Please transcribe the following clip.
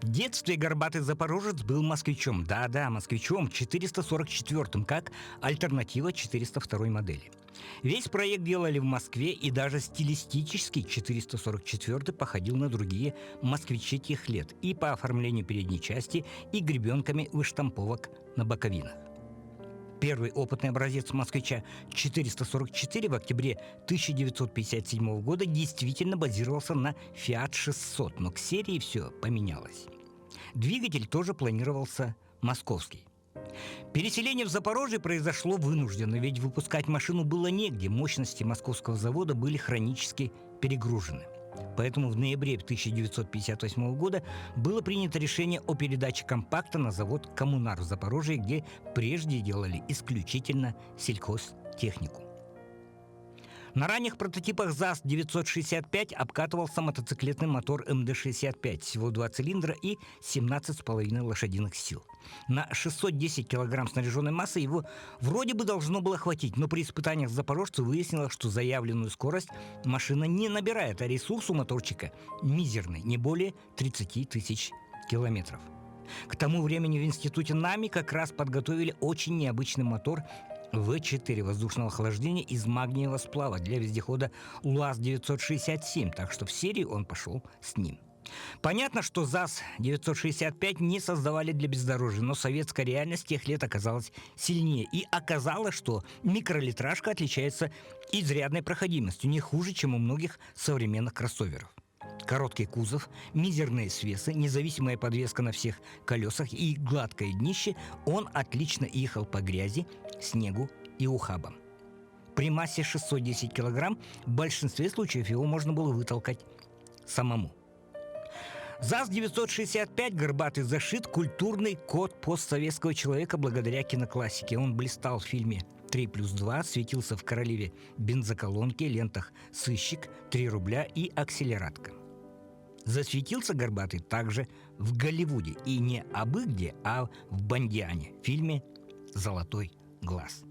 В детстве горбатый запорожец был москвичом. Да-да, москвичом 444-м, как альтернатива 402-й модели. Весь проект делали в Москве, и даже стилистически 444-й походил на другие москвичи тех лет и по оформлению передней части, и гребенками выштамповок на боковинах. Первый опытный образец москвича 444 в октябре 1957 года действительно базировался на Fiat 600, но к серии все поменялось. Двигатель тоже планировался московский. Переселение в Запорожье произошло вынужденно, ведь выпускать машину было негде, мощности московского завода были хронически перегружены. Поэтому в ноябре 1958 года было принято решение о передаче компакта на завод «Коммунар» в Запорожье, где прежде делали исключительно сельхозтехнику. На ранних прототипах ЗАЗ-965 обкатывался мотоциклетный мотор МД-65, всего 2 цилиндра и 17,5 лошадиных сил. На 610 килограмм снаряженной массы его вроде бы должно было хватить, но при испытаниях запорожца выяснилось, что заявленную скорость машина не набирает, а ресурс у моторчика мизерный, не более 30 тысяч километров. К тому времени в институте НАМИ как раз подготовили очень необычный мотор В4 воздушного охлаждения из магниевого сплава для вездехода УАЗ-967, так что в серию он пошел с ним. Понятно, что ЗАЗ-965 не создавали для бездорожья, но советская реальность тех лет оказалась сильнее. И оказалось, что микролитражка отличается изрядной проходимостью, не хуже, чем у многих современных кроссоверов. Короткий кузов, мизерные свесы, независимая подвеска на всех колесах и гладкое днище, он отлично ехал по грязи, снегу и ухабам. При массе 610 килограмм в большинстве случаев его можно было вытолкать самому. ЗАЗ-965 горбатый зашит культурный код постсоветского человека благодаря киноклассике. Он блистал в фильме «3+2», светился в «Королеве бензоколонки», лентах «Сыщик», «3 рубля» и «Акселератка». Засветился горбатый также в Голливуде, и не абы где, а в «Бондиане», в фильме «Золотой глаз».